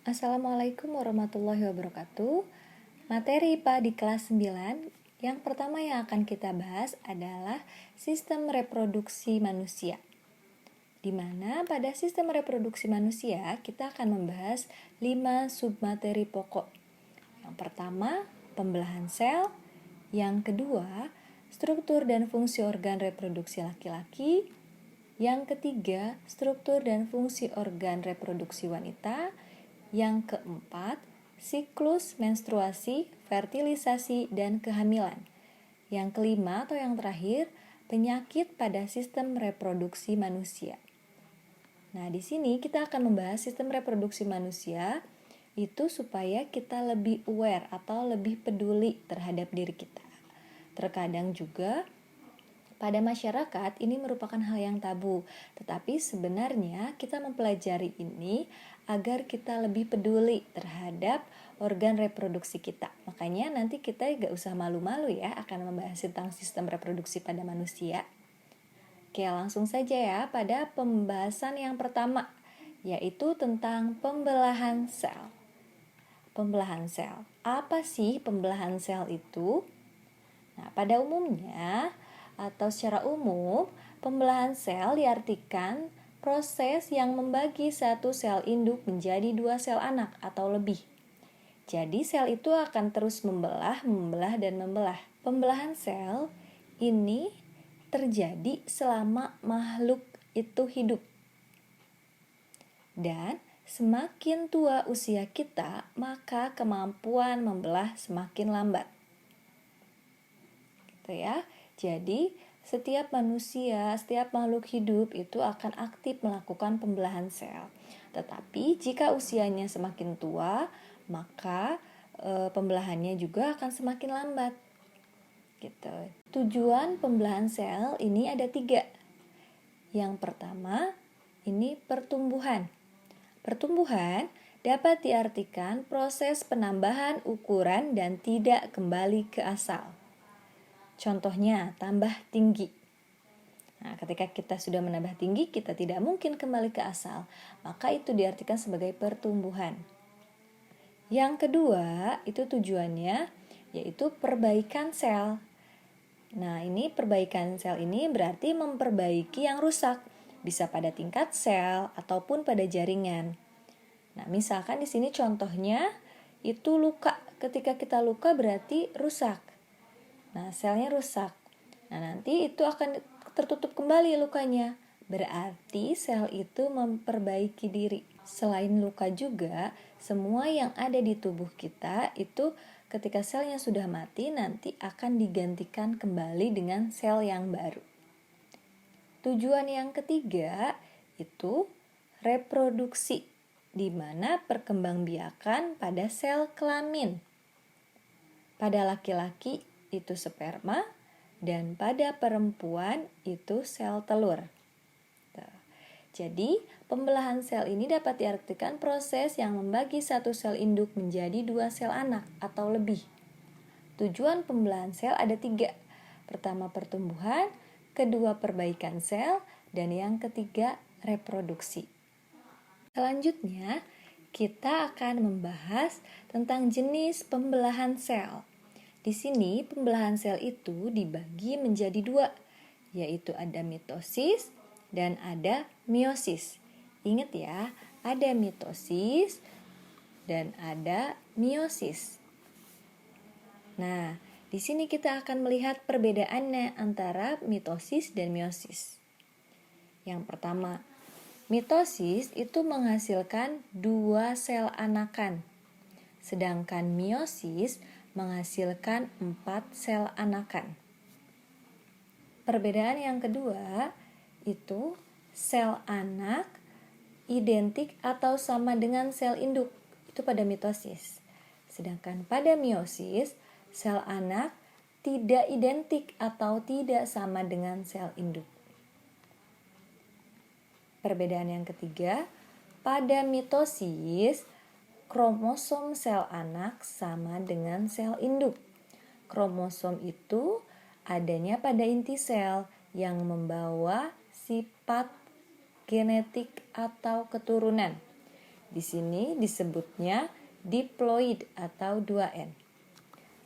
Assalamualaikum warahmatullahi wabarakatuh. Materi IPA di kelas 9. Yang pertama yang akan kita bahas adalah sistem reproduksi manusia. Di mana pada sistem reproduksi manusia kita akan membahas 5 submateri pokok. Yang pertama, pembelahan sel. Yang kedua, struktur dan fungsi organ reproduksi laki-laki. Yang ketiga, struktur dan fungsi organ reproduksi wanita. Yang keempat, siklus menstruasi, fertilisasi, dan kehamilan. Yang kelima atau yang terakhir, penyakit pada sistem reproduksi manusia. Nah, di sini kita akan membahas sistem reproduksi manusia itu supaya kita lebih aware atau lebih peduli terhadap diri kita. Terkadang juga pada masyarakat ini merupakan hal yang tabu, tetapi sebenarnya kita mempelajari ini agar kita lebih peduli terhadap organ reproduksi kita. Makanya nanti kita gak usah malu-malu ya akan membahas tentang sistem reproduksi pada manusia. Oke, langsung saja ya pada pembahasan yang pertama, yaitu tentang pembelahan sel. Pembelahan sel. Apa sih pembelahan sel itu? Nah, pada umumnya atau secara umum, pembelahan sel diartikan proses yang membagi satu sel induk menjadi 2 sel anak atau lebih. Jadi sel itu akan terus membelah, dan membelah. Pembelahan sel ini terjadi selama makhluk itu hidup. Dan semakin tua usia kita, maka kemampuan membelah semakin lambat. Gitu ya. Jadi, setiap manusia, setiap makhluk hidup itu akan aktif melakukan pembelahan sel. Tetapi jika usianya semakin tua, maka pembelahannya juga akan semakin lambat. Gitu. Tujuan pembelahan sel ini ada 3. Yang pertama, ini pertumbuhan. Pertumbuhan dapat diartikan proses penambahan ukuran dan tidak kembali ke asal. Contohnya, tambah tinggi. Nah, ketika kita sudah menambah tinggi, kita tidak mungkin kembali ke asal. Maka itu diartikan sebagai pertumbuhan. Yang kedua, itu tujuannya yaitu perbaikan sel. Nah, ini perbaikan sel ini berarti memperbaiki yang rusak. Bisa pada tingkat sel ataupun pada jaringan. Nah, misalkan di sini contohnya itu luka. Ketika kita luka berarti rusak. Nah, selnya rusak. Nah, nanti itu akan tertutup kembali lukanya. Berarti sel itu memperbaiki diri. Selain luka juga, semua yang ada di tubuh kita itu ketika selnya sudah mati nanti akan digantikan kembali dengan sel yang baru. Tujuan yang ketiga itu reproduksi, di mana perkembangbiakan pada sel kelamin. Pada laki-laki itu sperma, dan pada perempuan itu sel telur. Jadi, pembelahan sel ini dapat diartikan proses yang membagi satu sel induk menjadi 2 sel anak atau lebih. Tujuan pembelahan sel ada 3. Pertama, pertumbuhan, kedua, perbaikan sel, dan yang ketiga, reproduksi. Selanjutnya, kita akan membahas tentang jenis pembelahan sel. Di sini pembelahan sel itu dibagi menjadi 2, yaitu ada mitosis dan ada meiosis. Ingat ya, ada mitosis dan ada meiosis. Nah, di sini kita akan melihat perbedaannya antara mitosis dan meiosis. Yang pertama, mitosis itu menghasilkan 2 sel anakan, sedangkan meiosis menghasilkan 4 sel anakan. Perbedaan yang kedua itu sel anak identik atau sama dengan sel induk, itu pada mitosis. Sedangkan pada meiosis, sel anak tidak identik atau tidak sama dengan sel induk. Perbedaan yang ketiga, pada mitosis, kromosom sel anak sama dengan sel induk. Kromosom itu adanya pada inti sel yang membawa sifat genetik atau keturunan. Di sini disebutnya diploid atau 2N.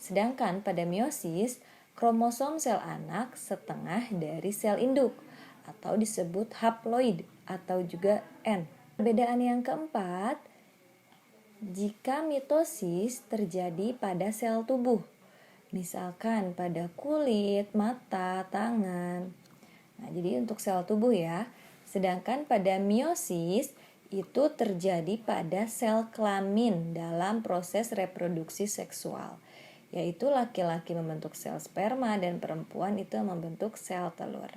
Sedangkan pada meiosis, kromosom sel anak setengah dari sel induk atau disebut haploid atau juga N. Perbedaan yang keempat, jika mitosis terjadi pada sel tubuh, misalkan pada kulit, mata, tangan. Nah, jadi untuk sel tubuh ya. Sedangkan pada meiosis itu terjadi pada sel kelamin dalam proses reproduksi seksual, yaitu laki-laki membentuk sel sperma dan perempuan itu membentuk sel telur.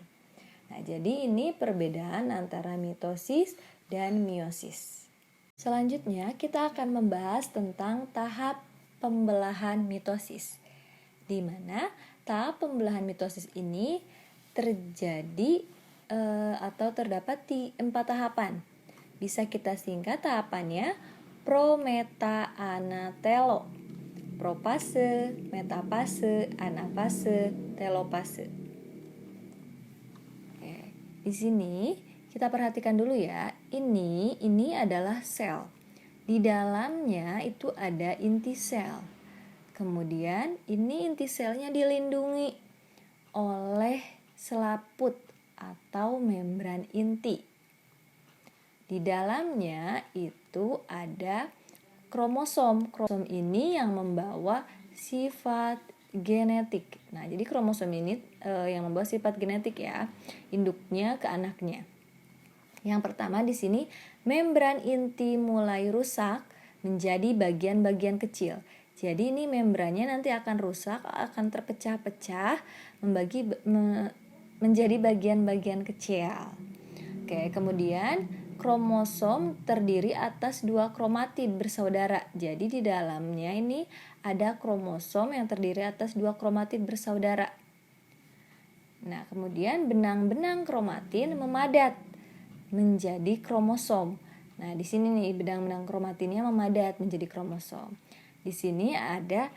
Nah, jadi ini perbedaan antara mitosis dan meiosis. Selanjutnya kita akan membahas tentang tahap pembelahan mitosis, di mana tahap pembelahan mitosis ini terjadi atau terdapat di 4 tahapan. Bisa kita singkat tahapannya pro-meta-ana-telo, propase, metapase, anafase, telopase. Oke, di sini kita perhatikan dulu ya. Ini adalah sel. Di dalamnya itu ada inti sel. Kemudian ini inti selnya dilindungi oleh selaput atau membran inti. Di dalamnya itu ada kromosom. Kromosom ini yang membawa sifat genetik. Nah, jadi kromosom ini yang membawa sifat genetik ya, induknya ke anaknya. Yang pertama di sini membran inti mulai rusak menjadi bagian-bagian kecil. Jadi ini membrannya nanti akan rusak, akan terpecah-pecah menjadi bagian-bagian kecil. Oke, kemudian kromosom terdiri atas 2 kromatid bersaudara. Jadi di dalamnya ini ada kromosom yang terdiri atas 2 kromatid bersaudara. Nah, kemudian benang-benang kromatin memadat menjadi kromosom. Nah, di sini nih benang-benang kromatinnya memadat menjadi kromosom. Di sini ada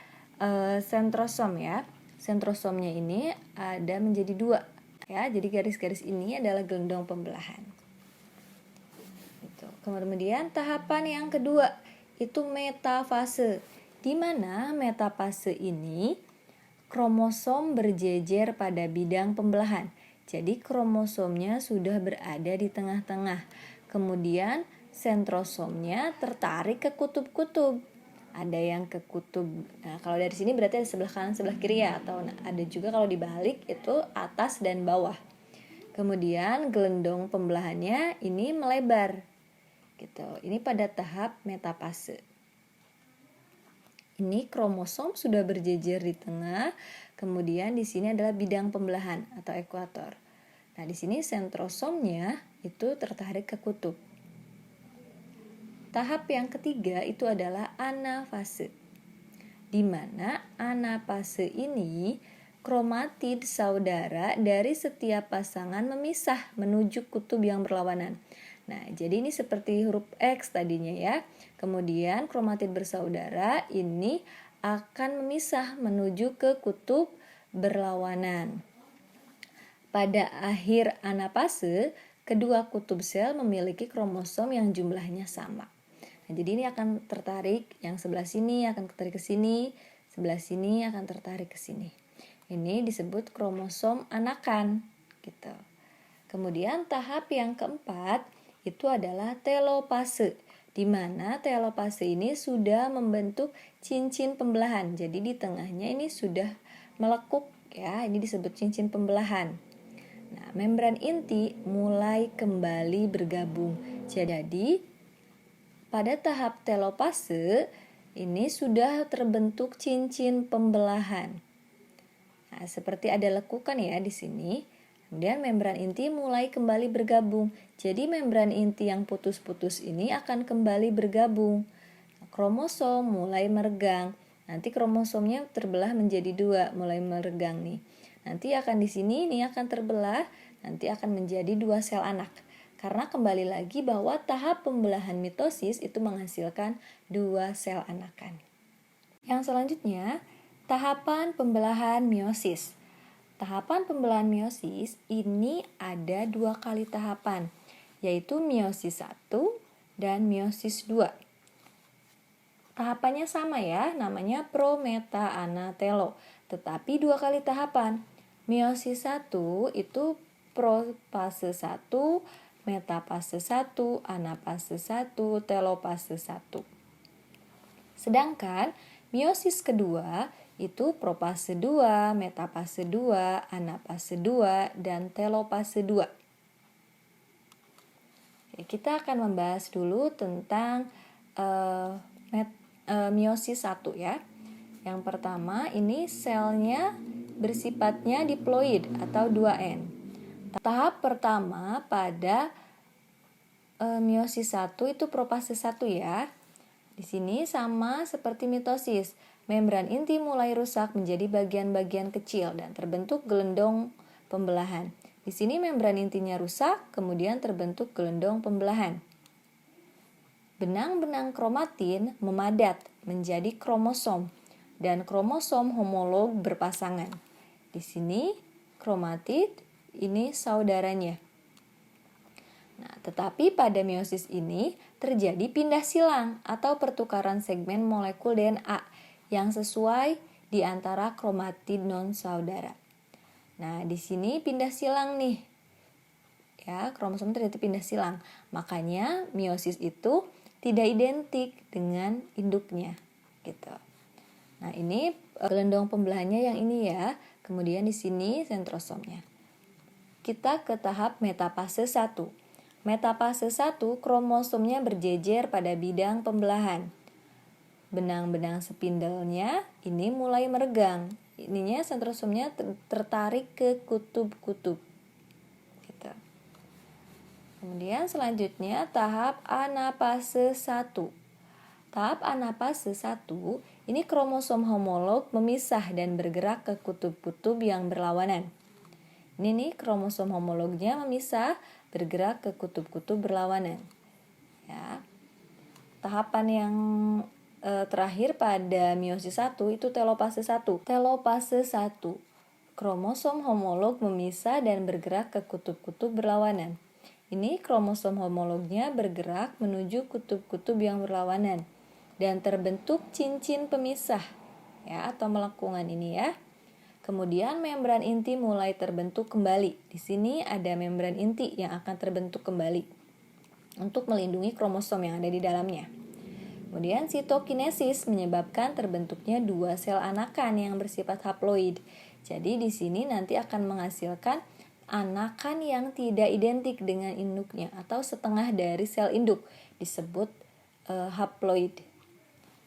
sentrosom ya. Sentrosomnya ini ada menjadi 2 ya. Jadi garis-garis ini adalah gelendong pembelahan. Gitu. Kemudian tahapan yang kedua itu metafase. Di mana metafase ini kromosom berjejer pada bidang pembelahan. Jadi kromosomnya sudah berada di tengah-tengah. Kemudian sentrosomnya tertarik ke kutub-kutub. Ada yang ke kutub. Nah, kalau dari sini berarti ada sebelah kanan, sebelah kiri ya, atau ada juga kalau dibalik itu atas dan bawah. Kemudian gelendong pembelahannya ini melebar. Gitu. Ini pada tahap metafase. Ini kromosom sudah berjejer di tengah, kemudian di sini adalah bidang pembelahan atau ekuator. Nah, di sini sentrosomnya itu tertarik ke kutub. Tahap yang ketiga itu adalah anafase. Di mana anafase ini kromatid saudara dari setiap pasangan memisah menuju kutub yang berlawanan. Nah, jadi ini seperti huruf X tadinya ya. Kemudian kromatid bersaudara ini akan memisah menuju ke kutub berlawanan. Pada akhir anafase, kedua kutub sel memiliki kromosom yang jumlahnya sama. Nah, jadi ini akan tertarik, yang sebelah sini akan tertarik ke sini, sebelah sini akan tertarik ke sini. Ini disebut kromosom anakan, gitu. Kemudian tahap yang keempat itu adalah telopase, di mana telopase ini sudah membentuk cincin pembelahan. Jadi di tengahnya ini sudah melekuk ya, ini disebut cincin pembelahan. Nah, membran inti mulai kembali bergabung. Jadi pada tahap telopase ini sudah terbentuk cincin pembelahan. Nah, seperti ada lekukan ya di sini. Kemudian membran inti mulai kembali bergabung. Jadi membran inti yang putus-putus ini akan kembali bergabung. Kromosom mulai meregang. Nanti kromosomnya terbelah menjadi 2, mulai meregang nih. Nanti akan di sini ini akan terbelah, nanti akan menjadi 2 sel anak. Karena kembali lagi bahwa tahap pembelahan mitosis itu menghasilkan 2 sel anakan. Yang selanjutnya, tahapan pembelahan meiosis. Tahapan pembelahan meiosis ini ada 2 kali tahapan, yaitu meiosis 1 dan meiosis 2. Tahapannya sama ya, namanya pro-meta-anatelo, tetapi 2 kali tahapan. Meiosis 1 itu propase 1, metapase 1, anapase 1, telopase 1. Sedangkan meiosis kedua itu propase 2, metapase 2, anapase 2, dan telopase 2. Kita akan membahas dulu tentang meiosis 1 ya. Yang pertama ini selnya bersifatnya diploid atau 2N. Tahap pertama pada meiosis 1 itu propase 1 ya. Di sini sama seperti mitosis. Membran inti mulai rusak menjadi bagian-bagian kecil dan terbentuk gelendong pembelahan. Di sini membran intinya rusak, kemudian terbentuk gelendong pembelahan. Benang-benang kromatin memadat menjadi kromosom dan kromosom homolog berpasangan. Di sini kromatid, ini saudaranya. Nah, tetapi pada meiosis ini terjadi pindah silang atau pertukaran segmen molekul DNA yang sesuai di antara kromatid non-saudara. Nah, di sini pindah silang nih. Ya, kromosom terjadi pindah silang. Makanya meiosis itu tidak identik dengan induknya gitu. Nah, ini gelendong pembelahannya yang ini ya. Kemudian di sini sentrosomnya. Kita ke tahap metapase 1. Metapase 1 kromosomnya berjejer pada bidang pembelahan. Benang-benang spindelnya ini mulai meregang. Ininya sentrosomnya tertarik ke kutub-kutub. Gitu. Kemudian selanjutnya tahap anapase 1. Tahap anapase 1, ini kromosom homolog memisah dan bergerak ke kutub-kutub yang berlawanan. Ini nih kromosom homolognya memisah, bergerak ke kutub-kutub berlawanan. Ya. Tahapan yang terakhir pada meiosis 1 itu telopase 1. Telopase 1, kromosom homolog memisah dan bergerak ke kutub-kutub berlawanan. Ini kromosom homolognya bergerak menuju kutub-kutub yang berlawanan dan terbentuk cincin pemisah ya atau melengkungan ini ya. Kemudian membran inti mulai terbentuk kembali. Di sini ada membran inti yang akan terbentuk kembali untuk melindungi kromosom yang ada di dalamnya. Kemudian sitokinesis menyebabkan terbentuknya 2 sel anakan yang bersifat haploid. Jadi di sini nanti akan menghasilkan anakan yang tidak identik dengan induknya atau setengah dari sel induk disebut haploid.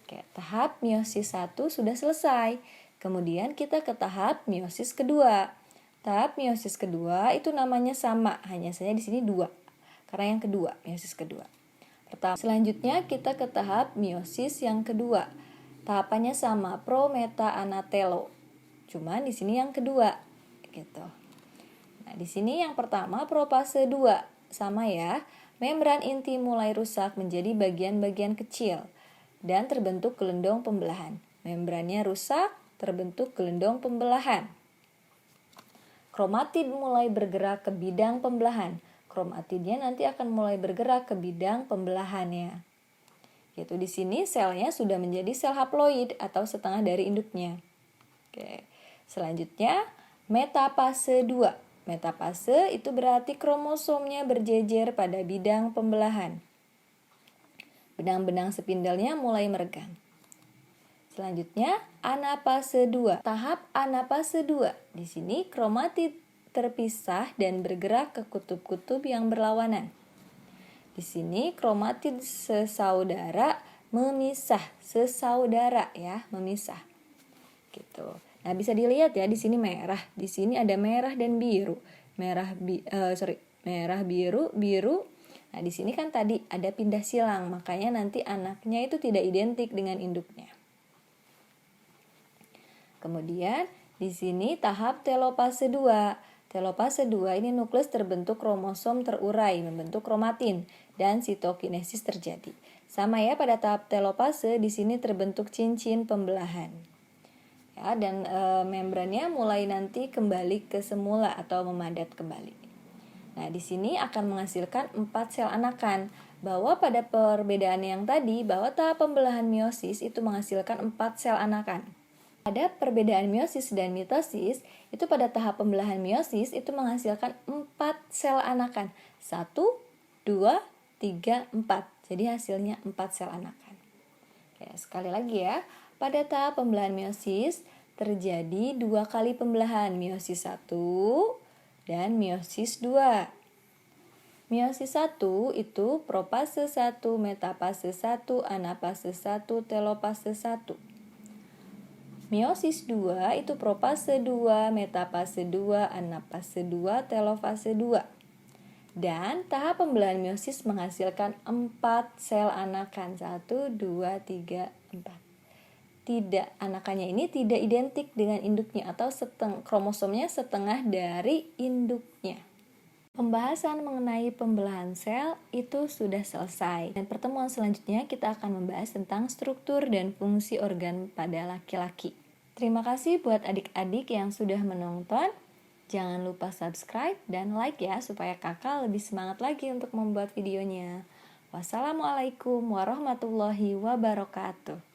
Oke, tahap meiosis 1 sudah selesai. Kemudian kita ke tahap meiosis kedua. Tahap meiosis kedua itu namanya sama, hanya saja di sini 2. Karena yang kedua, meiosis kedua. Selanjutnya kita ke tahap meiosis yang kedua. Tahapannya sama, pro-meta-anatelo. Cuman di sini yang kedua gitu. Nah, di sini yang pertama propase 2, sama ya. Membran inti mulai rusak menjadi bagian-bagian kecil dan terbentuk gelendong pembelahan. Membrannya rusak, terbentuk gelendong pembelahan. Kromatid mulai bergerak ke bidang pembelahan. Kromatidnya nanti akan mulai bergerak ke bidang pembelahannya. Yaitu di sini selnya sudah menjadi sel haploid atau setengah dari induknya. Oke. Selanjutnya metapase 2. Metapase itu berarti kromosomnya berjejer pada bidang pembelahan. Benang-benang spindelnya mulai meregang. Selanjutnya anapase 2. Tahap anapase 2. Di sini kromatid terpisah dan bergerak ke kutub-kutub yang berlawanan. Di sini kromatid sesaudara memisah, sesaudara ya, memisah. Gitu. Nah, bisa dilihat ya di sini merah, di sini ada merah dan biru. Merah biru, biru. Nah, di sini kan tadi ada pindah silang, makanya nanti anaknya itu tidak identik dengan induknya. Kemudian di sini tahap telopase 2. Telopase 2 ini nukleus terbentuk kromosom terurai, membentuk kromatin dan sitokinesis terjadi. Sama ya pada tahap telopase, di sini terbentuk cincin pembelahan. Ya, dan membrannya mulai nanti kembali ke semula atau memadat kembali. Nah, di sini akan menghasilkan 4 sel anakan. bahwa pada perbedaan yang tadi, bahwa tahap pembelahan meiosis itu menghasilkan 4 sel anakan. Pada perbedaan meiosis dan mitosis, itu pada tahap pembelahan meiosis itu menghasilkan 4 sel anakan. 1, 2, 3, 4. Jadi hasilnya 4 sel anakan. Ya, sekali lagi ya, pada tahap pembelahan meiosis terjadi 2 kali pembelahan, meiosis 1 dan meiosis 2. Meiosis 1 itu propase 1, metapase 1, anapase 1, telopase 1. Meiosis 2 itu propase 2, metapase 2, anapase 2, telofase 2. Dan tahap pembelahan meiosis menghasilkan 4 sel anakan. 1, 2, 3, 4. Anakannya ini tidak identik dengan induknya atau kromosomnya setengah dari induknya. Pembahasan mengenai pembelahan sel itu sudah selesai. Dan pertemuan selanjutnya kita akan membahas tentang struktur dan fungsi organ pada laki-laki. Terima kasih buat adik-adik yang sudah menonton. Jangan lupa subscribe dan like ya supaya kakak lebih semangat lagi untuk membuat videonya. Wassalamualaikum warahmatullahi wabarakatuh.